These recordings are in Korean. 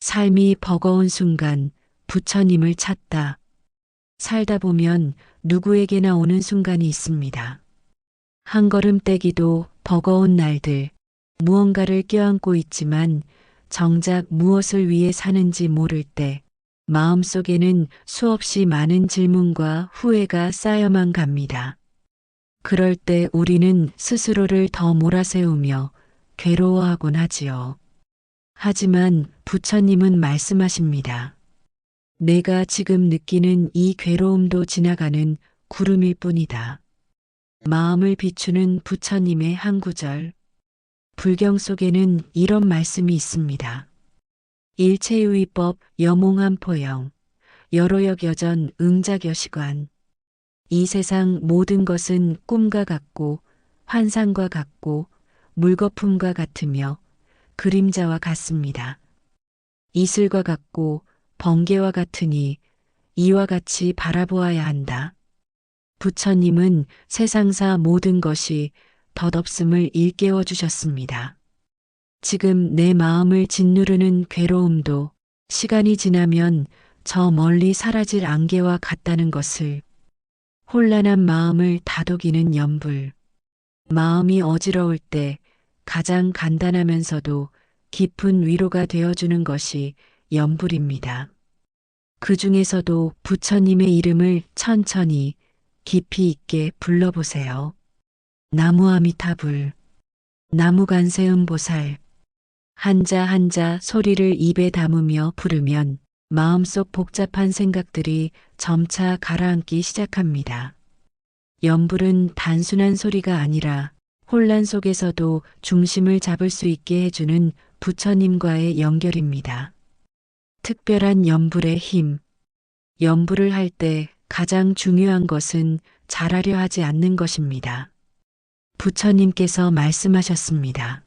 삶이 버거운 순간 부처님을 찾다. 살다 보면 누구에게나 오는 순간이 있습니다. 한 걸음 떼기도 버거운 날들, 무언가를 껴안고 있지만 정작 무엇을 위해 사는지 모를 때 마음속에는 수없이 많은 질문과 후회가 쌓여만 갑니다. 그럴 때 우리는 스스로를 더 몰아세우며 괴로워하곤 하지요. 하지만 부처님은 말씀하십니다. 내가 지금 느끼는 이 괴로움도 지나가는 구름일 뿐이다. 마음을 비추는 부처님의 한 구절. 불경 속에는 이런 말씀이 있습니다. 일체유의법 여몽한 포영, 여로역여전 응작여시관. 이 세상 모든 것은 꿈과 같고 환상과 같고 물거품과 같으며 그림자와 같습니다. 이슬과 같고 번개와 같으니 이와 같이 바라보아야 한다. 부처님은 세상사 모든 것이 덧없음을 일깨워 주셨습니다. 지금 내 마음을 짓누르는 괴로움도 시간이 지나면 저 멀리 사라질 안개와 같다는 것을, 혼란한 마음을 다독이는 연불, 마음이 어지러울 때 가장 간단하면서도 깊은 위로가 되어주는 것이 연불입니다. 그 중에서도 부처님의 이름을 천천히 깊이 있게 불러보세요. 나무아미타불, 나무간세음보살. 한자 한자 소리를 입에 담으며 부르면 마음속 복잡한 생각들이 점차 가라앉기 시작합니다. 연불은 단순한 소리가 아니라 혼란 속에서도 중심을 잡을 수 있게 해주는 부처님과의 연결입니다. 특별한 연불의 힘. 연불을 할 때 가장 중요한 것은 잘하려 하지 않는 것입니다. 부처님께서 말씀하셨습니다.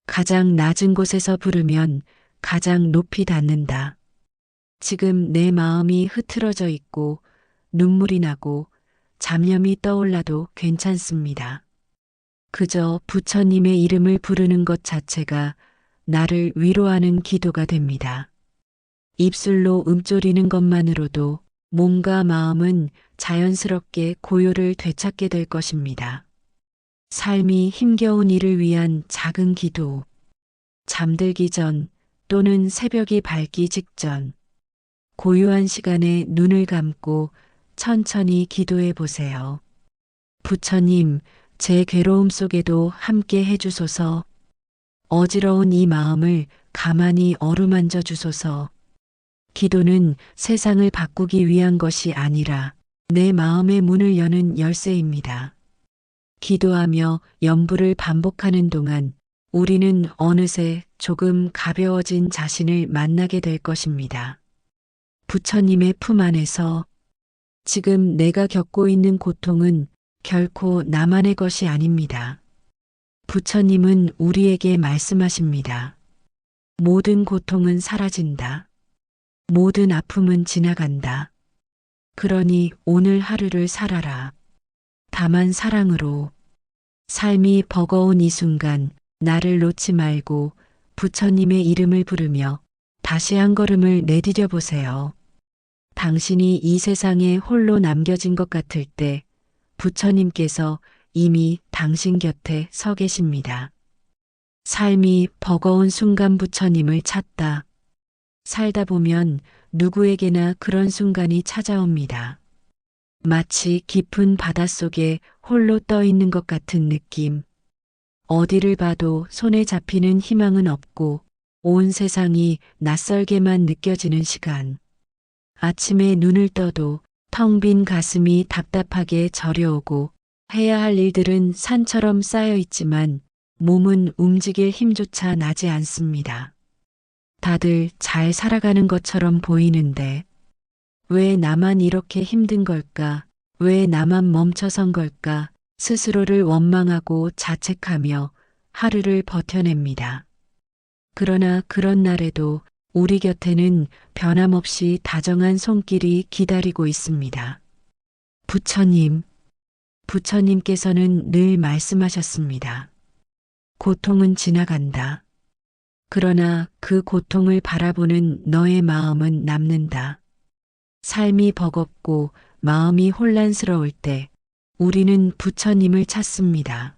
가장 낮은 곳에서 부르면 가장 높이 닿는다. 지금 내 마음이 흐트러져 있고 눈물이 나고 잡념이 떠올라도 괜찮습니다. 그저 부처님의 이름을 부르는 것 자체가 나를 위로하는 기도가 됩니다. 입술로 음조리는 것만으로도 몸과 마음은 자연스럽게 고요를 되찾게 될 것입니다. 삶이 힘겨운 일을 위한 작은 기도. 잠들기 전 또는 새벽이 밝기 직전 고요한 시간에 눈을 감고 천천히 기도해 보세요. 부처님, 제 괴로움 속에도 함께 해주소서. 어지러운 이 마음을 가만히 어루만져 주소서. 기도는 세상을 바꾸기 위한 것이 아니라 내 마음의 문을 여는 열쇠입니다. 기도하며 연불을 반복하는 동안 우리는 어느새 조금 가벼워진 자신을 만나게 될 것입니다. 부처님의 품 안에서 지금 내가 겪고 있는 고통은 결코 나만의 것이 아닙니다. 부처님은 우리에게 말씀하십니다. 모든 고통은 사라진다. 모든 아픔은 지나간다. 그러니 오늘 하루를 살아라. 다만 사랑으로. 삶이 버거운 이 순간 나를 놓지 말고 부처님의 이름을 부르며 다시 한 걸음을 내디뎌 보세요. 당신이 이 세상에 홀로 남겨진 것 같을 때 부처님께서 이미 당신 곁에 서 계십니다. 삶이 버거운 순간 부처님을 찾다. 살다 보면 누구에게나 그런 순간이 찾아옵니다. 마치 깊은 바닷속에 홀로 떠 있는 것 같은 느낌. 어디를 봐도 손에 잡히는 희망은 없고 온 세상이 낯설게만 느껴지는 시간. 아침에 눈을 떠도 텅 빈 가슴이 답답하게 저려오고 해야 할 일들은 산처럼 쌓여 있지만 몸은 움직일 힘조차 나지 않습니다. 다들 잘 살아가는 것처럼 보이는데 왜 나만 이렇게 힘든 걸까? 왜 나만 멈춰선 걸까? 스스로를 원망하고 자책하며 하루를 버텨냅니다. 그러나 그런 날에도 우리 곁에는 변함없이 다정한 손길이 기다리고 있습니다. 부처님, 부처님께서는 늘 말씀하셨습니다. 고통은 지나간다. 그러나 그 고통을 바라보는 너의 마음은 남는다. 삶이 버겁고 마음이 혼란스러울 때 우리는 부처님을 찾습니다.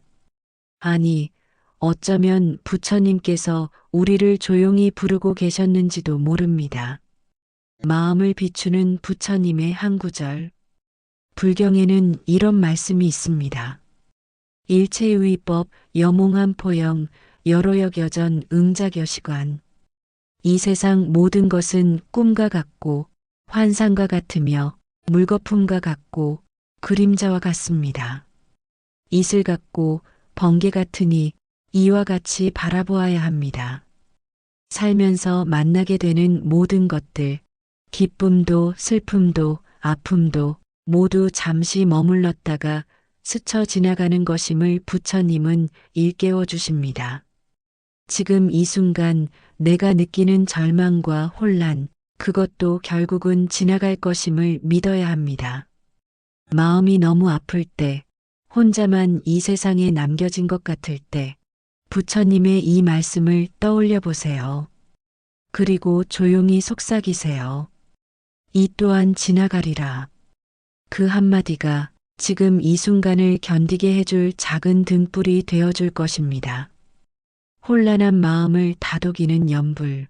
아니, 어쩌면 부처님께서 우리를 조용히 부르고 계셨는지도 모릅니다. 마음을 비추는 부처님의 한 구절. 불경에는 이런 말씀이 있습니다. 일체의법 여몽한 포영 여로역여전 응자겨시관. 이 세상 모든 것은 꿈과 같고 환상과 같으며 물거품과 같고 그림자와 같습니다. 이슬 같고 번개 같으니 이와 같이 바라보아야 합니다. 살면서 만나게 되는 모든 것들, 기쁨도 슬픔도 아픔도 모두 잠시 머물렀다가 스쳐 지나가는 것임을 부처님은 일깨워 주십니다. 지금 이 순간 내가 느끼는 절망과 혼란, 그것도 결국은 지나갈 것임을 믿어야 합니다. 마음이 너무 아플 때, 혼자만 이 세상에 남겨진 것 같을 때, 부처님의 이 말씀을 떠올려 보세요. 그리고 조용히 속삭이세요. 이 또한 지나가리라. 그 한마디가 지금 이 순간을 견디게 해줄 작은 등불이 되어줄 것입니다. 혼란한 마음을 다독이는 연불.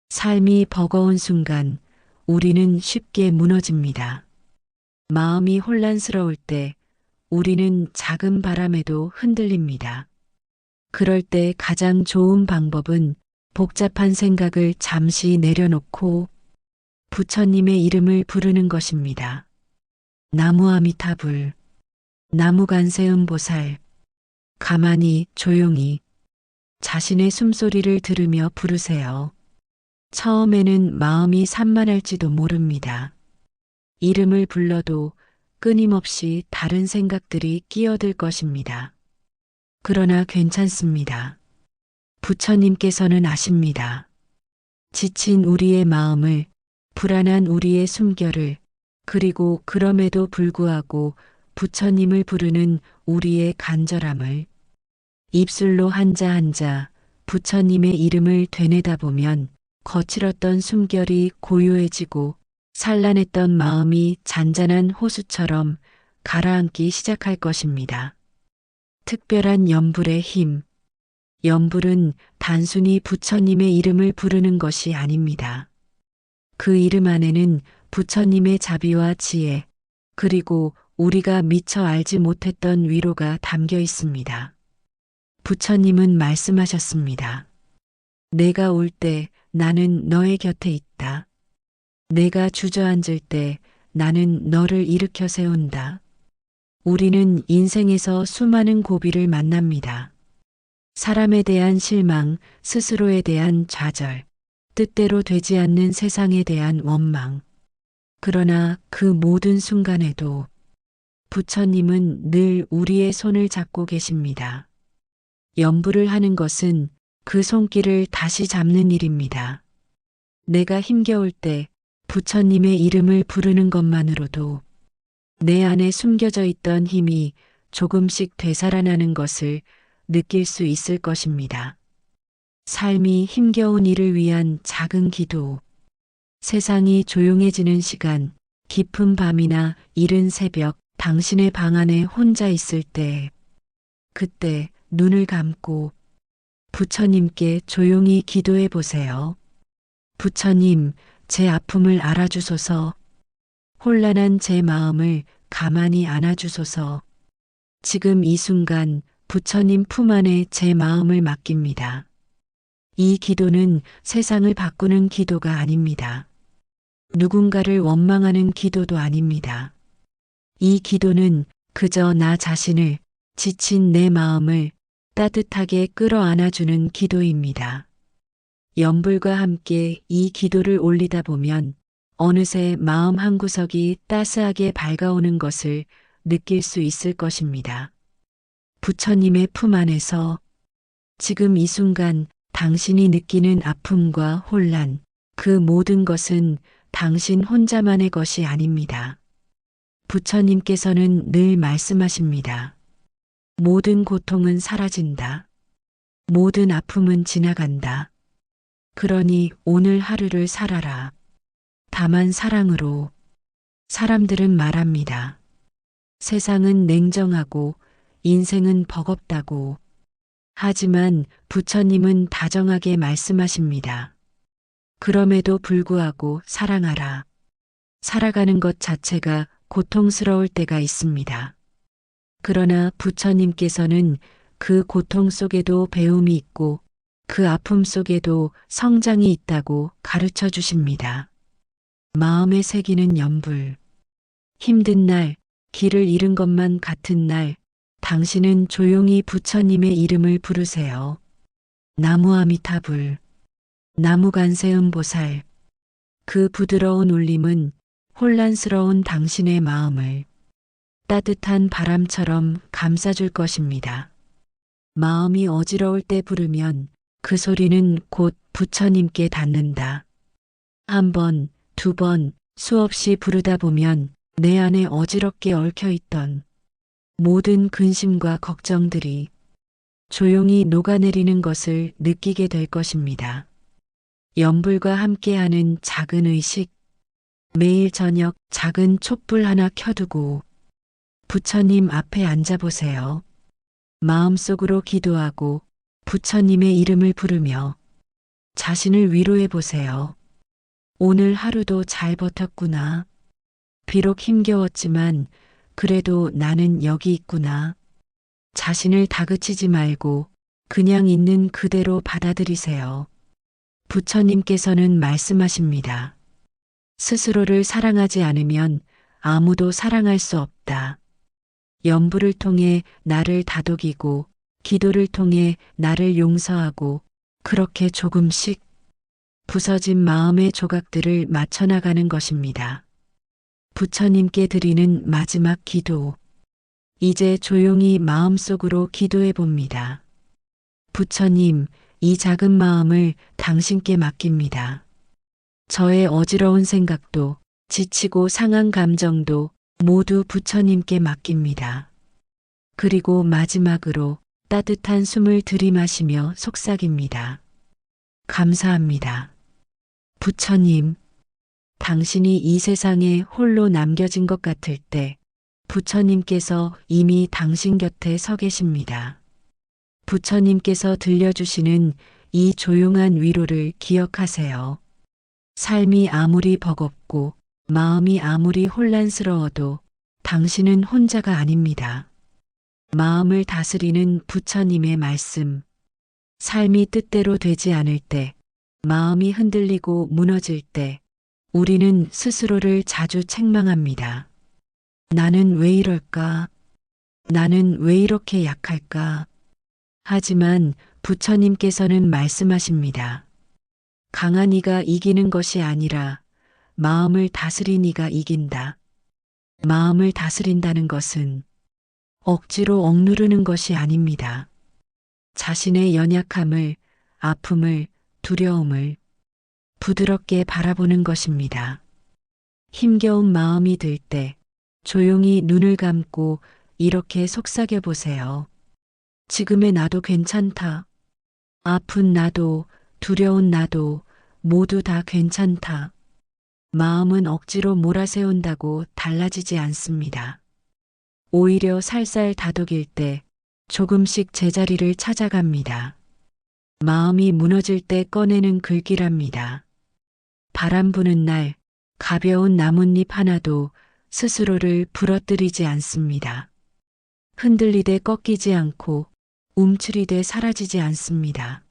삶이 버거운 순간 우리는 쉽게 무너집니다. 마음이 혼란스러울 때 우리는 작은 바람에도 흔들립니다. 그럴 때 가장 좋은 방법은 복잡한 생각을 잠시 내려놓고 부처님의 이름을 부르는 것입니다. 나무아미타불, 나무간세음보살. 가만히 조용히 자신의 숨소리를 들으며 부르세요. 처음에는 마음이 산만할지도 모릅니다. 이름을 불러도 끊임없이 다른 생각들이 끼어들 것입니다. 그러나 괜찮습니다. 부처님께서는 아십니다. 지친 우리의 마음을, 불안한 우리의 숨결을, 그리고 그럼에도 불구하고 부처님을 부르는 우리의 간절함을 입술로 한자 한자 부처님의 이름을 되뇌다 보면 거칠었던 숨결이 고요해지고 산란했던 마음이 잔잔한 호수처럼 가라앉기 시작할 것입니다. 특별한 연불의 힘. 연불은 단순히 부처님의 이름을 부르는 것이 아닙니다. 그 이름 안에는 부처님의 자비와 지혜, 그리고 우리가 미처 알지 못했던 위로가 담겨 있습니다. 부처님은 말씀하셨습니다. 내가 올 때 나는 너의 곁에 있다. 내가 주저앉을 때 나는 너를 일으켜 세운다. 우리는 인생에서 수많은 고비를 만납니다. 사람에 대한 실망, 스스로에 대한 좌절, 뜻대로 되지 않는 세상에 대한 원망. 그러나 그 모든 순간에도 부처님은 늘 우리의 손을 잡고 계십니다. 연불을 하는 것은 그 손길을 다시 잡는 일입니다. 내가 힘겨울 때 부처님의 이름을 부르는 것만으로도 내 안에 숨겨져 있던 힘이 조금씩 되살아나는 것을 느낄 수 있을 것입니다. 삶이 힘겨운 일을 위한 작은 기도. 세상이 조용해지는 시간, 깊은 밤이나 이른 새벽, 당신의 방 안에 혼자 있을 때, 그때 눈을 감고 부처님께 조용히 기도해 보세요. 부처님, 제 아픔을 알아주소서. 혼란한 제 마음을 가만히 안아주소서. 지금 이 순간 부처님 품 안에 제 마음을 맡깁니다. 이 기도는 세상을 바꾸는 기도가 아닙니다. 누군가를 원망하는 기도도 아닙니다. 이 기도는 그저 나 자신을, 지친 내 마음을 따뜻하게 끌어안아주는 기도입니다. 연불과 함께 이 기도를 올리다 보면 어느새 마음 한구석이 따스하게 밝아오는 것을 느낄 수 있을 것입니다. 부처님의 품 안에서 지금 이 순간 당신이 느끼는 아픔과 혼란, 그 모든 것은 당신 혼자만의 것이 아닙니다. 부처님께서는 늘 말씀하십니다. 모든 고통은 사라진다. 모든 아픔은 지나간다. 그러니 오늘 하루를 살아라. 다만 사랑으로. 사람들은 말합니다. 세상은 냉정하고 인생은 버겁다고. 하지만 부처님은 다정하게 말씀하십니다. 그럼에도 불구하고 사랑하라. 살아가는 것 자체가 고통스러울 때가 있습니다. 그러나 부처님께서는 그 고통 속에도 배움이 있고 그 아픔 속에도 성장이 있다고 가르쳐 주십니다. 마음에 새기는 연불. 힘든 날, 길을 잃은 것만 같은 날, 당신은 조용히 부처님의 이름을 부르세요. 나무아미타불, 나무간세음보살. 그 부드러운 울림은 혼란스러운 당신의 마음을 따뜻한 바람처럼 감싸줄 것입니다. 마음이 어지러울 때 부르면 그 소리는 곧 부처님께 닿는다. 한 번, 두 번, 수없이 부르다 보면 내 안에 어지럽게 얽혀있던 모든 근심과 걱정들이 조용히 녹아내리는 것을 느끼게 될 것입니다. 연불과 함께하는 작은 의식, 매일 저녁 작은 촛불 하나 켜두고 부처님 앞에 앉아보세요. 마음속으로 기도하고 부처님의 이름을 부르며 자신을 위로해 보세요. 오늘 하루도 잘 버텼구나. 비록 힘겨웠지만 그래도 나는 여기 있구나. 자신을 다그치지 말고 그냥 있는 그대로 받아들이세요. 부처님께서는 말씀하십니다. 스스로를 사랑하지 않으면 아무도 사랑할 수 없다. 연불을 통해 나를 다독이고 기도를 통해 나를 용서하고 그렇게 조금씩 부서진 마음의 조각들을 맞춰나가는 것입니다. 부처님께 드리는 마지막 기도. 이제 조용히 마음속으로 기도해 봅니다. 부처님, 이 작은 마음을 당신께 맡깁니다. 저의 어지러운 생각도 지치고 상한 감정도 모두 부처님께 맡깁니다. 그리고 마지막으로 따뜻한 숨을 들이마시며 속삭입니다. 감사합니다. 부처님, 당신이 이 세상에 홀로 남겨진 것 같을 때 부처님께서 이미 당신 곁에 서 계십니다. 부처님께서 들려주시는 이 조용한 위로를 기억하세요. 삶이 아무리 버겁고 마음이 아무리 혼란스러워도 당신은 혼자가 아닙니다. 마음을 다스리는 부처님의 말씀. 삶이 뜻대로 되지 않을 때, 마음이 흔들리고 무너질 때, 우리는 스스로를 자주 책망합니다. 나는 왜 이럴까? 나는 왜 이렇게 약할까? 하지만 부처님께서는 말씀하십니다. 강한 이가 이기는 것이 아니라 마음을 다스린 이가 이긴다. 마음을 다스린다는 것은 억지로 억누르는 것이 아닙니다. 자신의 연약함을, 아픔을, 두려움을 부드럽게 바라보는 것입니다. 힘겨운 마음이 들 때 조용히 눈을 감고 이렇게 속삭여 보세요. 지금의 나도 괜찮다. 아픈 나도, 두려운 나도 모두 다 괜찮다. 마음은 억지로 몰아세운다고 달라지지 않습니다. 오히려 살살 다독일 때 조금씩 제자리를 찾아갑니다. 마음이 무너질 때 꺼내는 글귀랍니다. 바람 부는 날 가벼운 나뭇잎 하나도 스스로를 부러뜨리지 않습니다. 흔들리되 꺾이지 않고 움츠리되 사라지지 않습니다.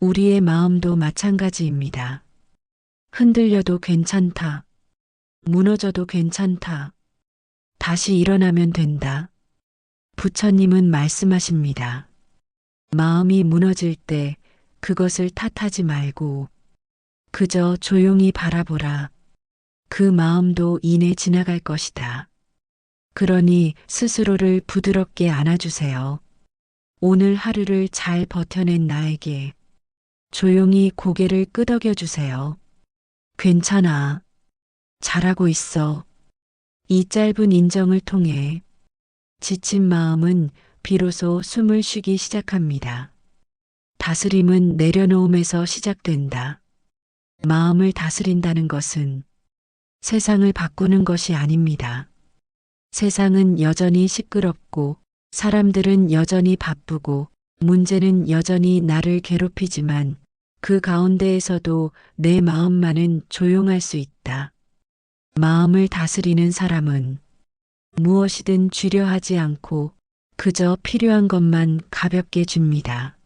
우리의 마음도 마찬가지입니다. 흔들려도 괜찮다. 무너져도 괜찮다. 다시 일어나면 된다. 부처님은 말씀하십니다. 마음이 무너질 때 그것을 탓하지 말고 그저 조용히 바라보라. 그 마음도 이내 지나갈 것이다. 그러니 스스로를 부드럽게 안아주세요. 오늘 하루를 잘 버텨낸 나에게 조용히 고개를 끄덕여 주세요. 괜찮아. 잘하고 있어. 이 짧은 인정을 통해 지친 마음은 비로소 숨을 쉬기 시작합니다. 다스림은 내려놓음에서 시작된다. 마음을 다스린다는 것은 세상을 바꾸는 것이 아닙니다. 세상은 여전히 시끄럽고 사람들은 여전히 바쁘고 문제는 여전히 나를 괴롭히지만 그 가운데에서도 내 마음만은 조용할 수 있다. 마음을 다스리는 사람은 무엇이든 주려 하지 않고 그저 필요한 것만 가볍게 줍니다.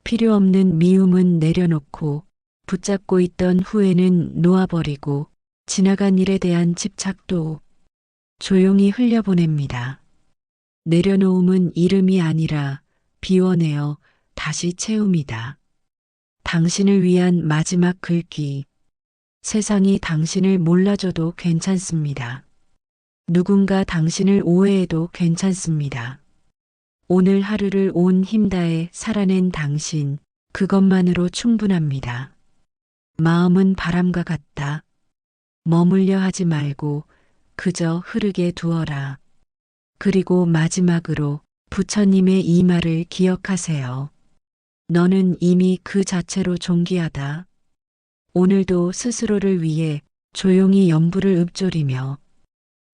필요 없는 미움은 내려놓고 붙잡고 있던 후회는 놓아버리고 지나간 일에 대한 집착도 조용히 흘려보냅니다. 내려놓음은 이름이 아니라 비워내어 다시 채움이다. 당신을 위한 마지막 글귀. 세상이 당신을 몰라줘도 괜찮습니다. 누군가 당신을 오해해도 괜찮습니다. 오늘 하루를 온 힘 다해 살아낸 당신, 그것만으로 충분합니다. 마음은 바람과 같다. 머물려 하지 말고 그저 흐르게 두어라. 그리고 마지막으로 부처님의 이 말을 기억하세요. 너는 이미 그 자체로 존귀하다. 오늘도 스스로를 위해 조용히 연불을 읊조리며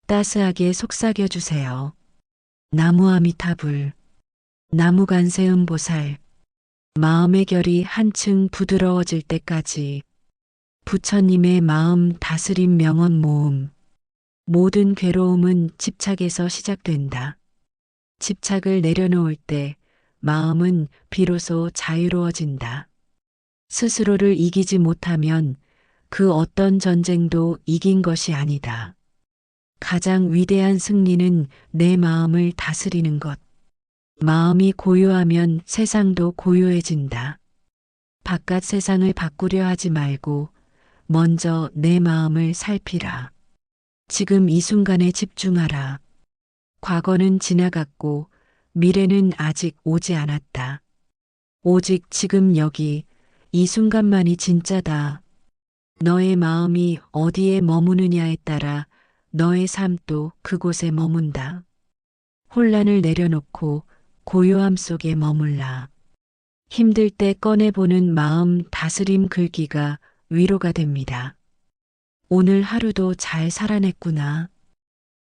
따스하게 속삭여 주세요. 나무 아미타불, 나무 관세음보살, 마음의 결이 한층 부드러워질 때까지 부처님의 마음 다스림 명언 모음. 모든 괴로움은 집착에서 시작된다. 집착을 내려놓을 때 마음은 비로소 자유로워진다. 스스로를 이기지 못하면 그 어떤 전쟁도 이긴 것이 아니다. 가장 위대한 승리는 내 마음을 다스리는 것. 마음이 고요하면 세상도 고요해진다. 바깥 세상을 바꾸려 하지 말고 먼저 내 마음을 살피라. 지금 이 순간에 집중하라. 과거는 지나갔고 미래는 아직 오지 않았다. 오직 지금 여기 이 순간만이 진짜다. 너의 마음이 어디에 머무느냐에 따라 너의 삶도 그곳에 머문다. 혼란을 내려놓고 고요함 속에 머물라. 힘들 때 꺼내보는 마음 다스림 글귀가 위로가 됩니다. 오늘 하루도 잘 살아냈구나.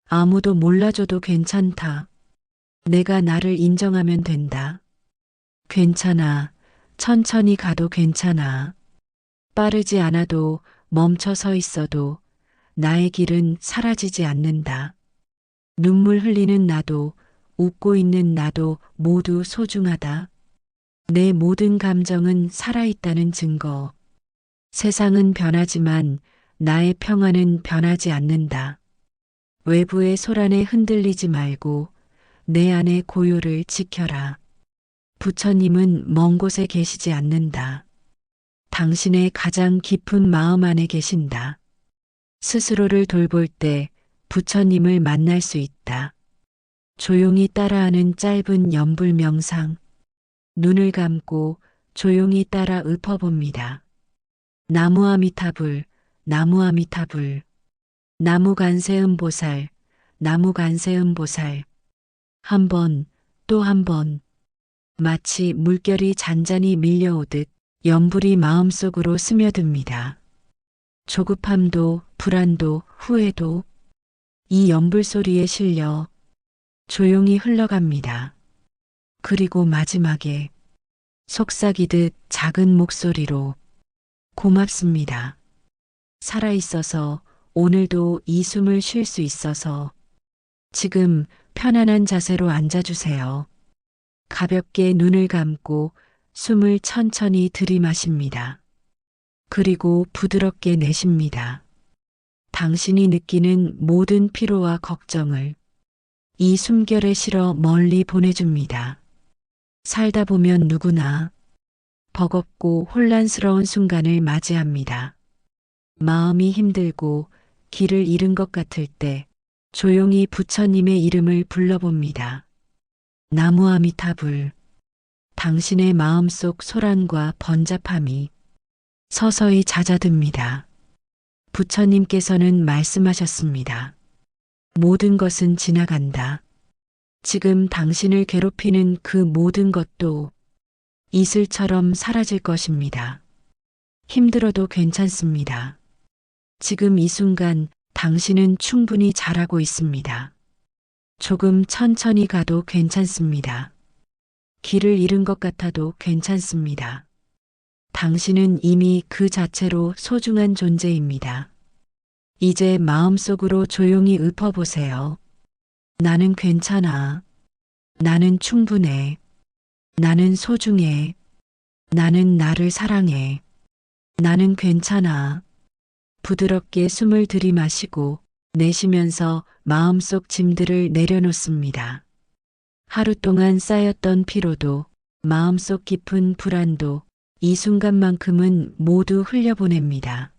아무도 몰라줘도 괜찮다. 내가 나를 인정하면 된다. 괜찮아. 천천히 가도 괜찮아. 빠르지 않아도 멈춰 서 있어도 나의 길은 사라지지 않는다. 눈물 흘리는 나도 웃고 있는 나도 모두 소중하다. 내 모든 감정은 살아있다는 증거. 세상은 변하지만 나의 평안은 변하지 않는다. 외부의 소란에 흔들리지 말고 내 안의 고요를 지켜라. 부처님은 먼 곳에 계시지 않는다. 당신의 가장 깊은 마음 안에 계신다. 스스로를 돌볼 때 부처님을 만날 수 있다. 조용히 따라하는 짧은 연불 명상. 눈을 감고 조용히 따라 읊어봅니다. 나무 아미타불, 나무 아미타불. 나무 관세음보살, 나무 관세음보살. 한 번, 또 한 번. 마치 물결이 잔잔히 밀려오듯 연불이 마음속으로 스며듭니다. 조급함도 불안도 후회도 이 연불 소리에 실려 조용히 흘러갑니다. 그리고 마지막에 속삭이듯 작은 목소리로 고맙습니다. 살아있어서 오늘도 이 숨을 쉴 수 있어서 지금 편안한 자세로 앉아주세요. 가볍게 눈을 감고 숨을 천천히 들이마십니다. 그리고 부드럽게 내쉽니다. 당신이 느끼는 모든 피로와 걱정을 이 숨결에 실어 멀리 보내줍니다. 살다 보면 누구나 버겁고 혼란스러운 순간을 맞이합니다. 마음이 힘들고 길을 잃은 것 같을 때 조용히 부처님의 이름을 불러봅니다. 나무 아미타불. 당신의 마음속 소란과 번잡함이 서서히 잦아듭니다. 부처님께서는 말씀하셨습니다. 모든 것은 지나간다. 지금 당신을 괴롭히는 그 모든 것도 이슬처럼 사라질 것입니다. 힘들어도 괜찮습니다. 지금 이 순간 당신은 충분히 잘하고 있습니다. 조금 천천히 가도 괜찮습니다. 길을 잃은 것 같아도 괜찮습니다. 당신은 이미 그 자체로 소중한 존재입니다. 이제 마음속으로 조용히 읊어보세요. 나는 괜찮아. 나는 충분해. 나는 소중해. 나는 나를 사랑해. 나는 괜찮아. 부드럽게 숨을 들이마시고 내쉬면서 마음속 짐들을 내려놓습니다. 하루 동안 쌓였던 피로도, 마음속 깊은 불안도 이 순간만큼은 모두 흘려보냅니다.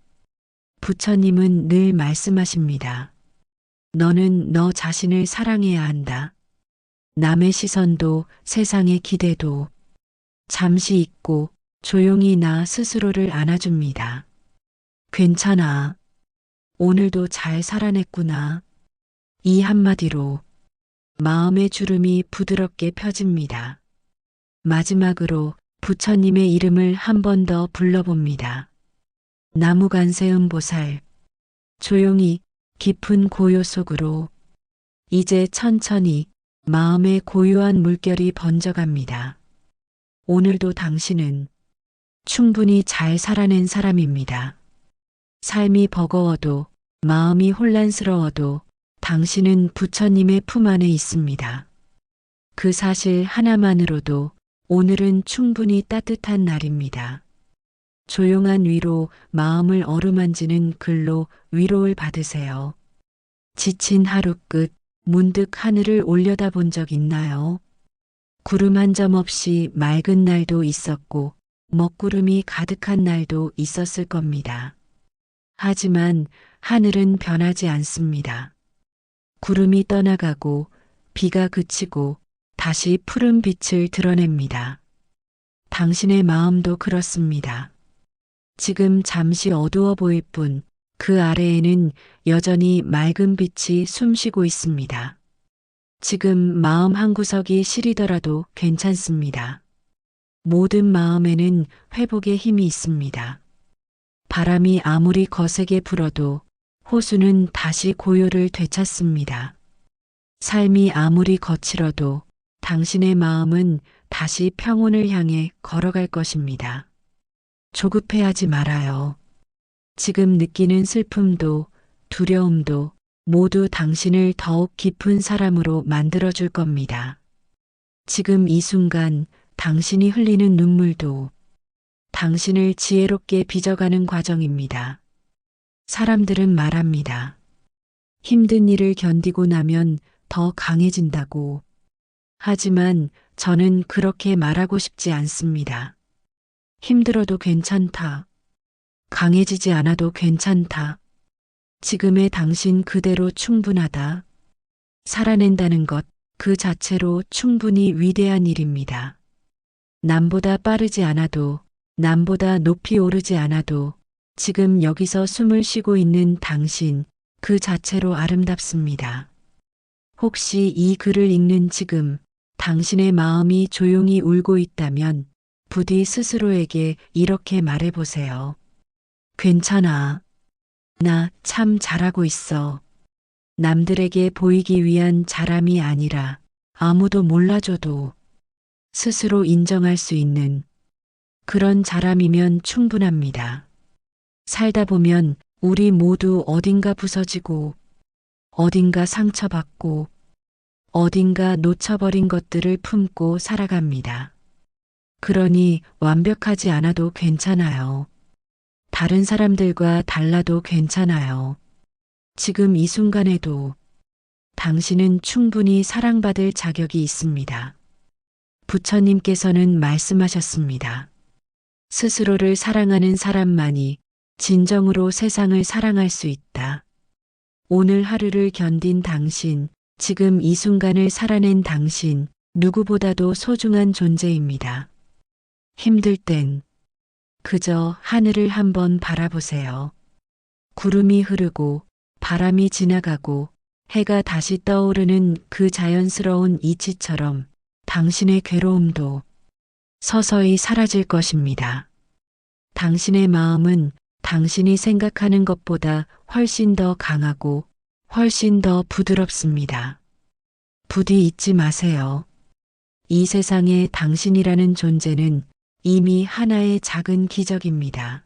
부처님은 늘 말씀하십니다. 너는 너 자신을 사랑해야 한다. 남의 시선도 세상의 기대도 잠시 잊고 조용히 나 스스로를 안아줍니다. 괜찮아. 오늘도 잘 살아냈구나. 이 한마디로 마음의 주름이 부드럽게 펴집니다. 마지막으로 부처님의 이름을 한 번 더 불러봅니다. 나무관세음보살. 조용히 깊은 고요 속으로 이제 천천히 마음의 고요한 물결이 번져갑니다. 오늘도 당신은 충분히 잘 살아낸 사람입니다. 삶이 버거워도 마음이 혼란스러워도 당신은 부처님의 품 안에 있습니다. 그 사실 하나만으로도 오늘은 충분히 따뜻한 날입니다. 조용한 위로 마음을 어루만지는 글로 위로를 받으세요. 지친 하루 끝 문득 하늘을 올려다본 적 있나요? 구름 한 점 없이 맑은 날도 있었고 먹구름이 가득한 날도 있었을 겁니다. 하지만 하늘은 변하지 않습니다. 구름이 떠나가고 비가 그치고 다시 푸른 빛을 드러냅니다. 당신의 마음도 그렇습니다. 지금 잠시 어두워 보일 뿐 그 아래에는 여전히 맑은 빛이 숨쉬고 있습니다. 지금 마음 한구석이 시리더라도 괜찮습니다. 모든 마음에는 회복의 힘이 있습니다. 바람이 아무리 거세게 불어도 호수는 다시 고요를 되찾습니다. 삶이 아무리 거칠어도 당신의 마음은 다시 평온을 향해 걸어갈 것입니다. 조급해하지 말아요. 지금 느끼는 슬픔도 두려움도 모두 당신을 더욱 깊은 사람으로 만들어줄 겁니다. 지금 이 순간 당신이 흘리는 눈물도 당신을 지혜롭게 빚어가는 과정입니다. 사람들은 말합니다. 힘든 일을 견디고 나면 더 강해진다고. 하지만 저는 그렇게 말하고 싶지 않습니다. 힘들어도 괜찮다. 강해지지 않아도 괜찮다. 지금의 당신 그대로 충분하다. 살아낸다는 것 그 자체로 충분히 위대한 일입니다. 남보다 빠르지 않아도 남보다 높이 오르지 않아도 지금 여기서 숨을 쉬고 있는 당신 그 자체로 아름답습니다. 혹시 이 글을 읽는 지금 당신의 마음이 조용히 울고 있다면 부디 스스로에게 이렇게 말해보세요. 괜찮아. 나 참 잘하고 있어. 남들에게 보이기 위한 잘함이 아니라 아무도 몰라줘도 스스로 인정할 수 있는 그런 잘함이면 충분합니다. 살다 보면 우리 모두 어딘가 부서지고 어딘가 상처받고 어딘가 놓쳐버린 것들을 품고 살아갑니다. 그러니 완벽하지 않아도 괜찮아요. 다른 사람들과 달라도 괜찮아요. 지금 이 순간에도 당신은 충분히 사랑받을 자격이 있습니다. 부처님께서는 말씀하셨습니다. 스스로를 사랑하는 사람만이 진정으로 세상을 사랑할 수 있다. 오늘 하루를 견딘 당신, 지금 이 순간을 살아낸 당신, 누구보다도 소중한 존재입니다. 힘들 땐 그저 하늘을 한번 바라보세요. 구름이 흐르고 바람이 지나가고 해가 다시 떠오르는 그 자연스러운 이치처럼 당신의 괴로움도 서서히 사라질 것입니다. 당신의 마음은 당신이 생각하는 것보다 훨씬 더 강하고 훨씬 더 부드럽습니다. 부디 잊지 마세요. 이 세상에 당신이라는 존재는 이미 하나의 작은 기적입니다.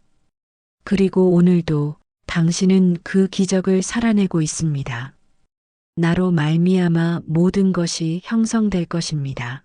그리고 오늘도 당신은 그 기적을 살아내고 있습니다. 나로 말미암아 모든 것이 형성될 것입니다.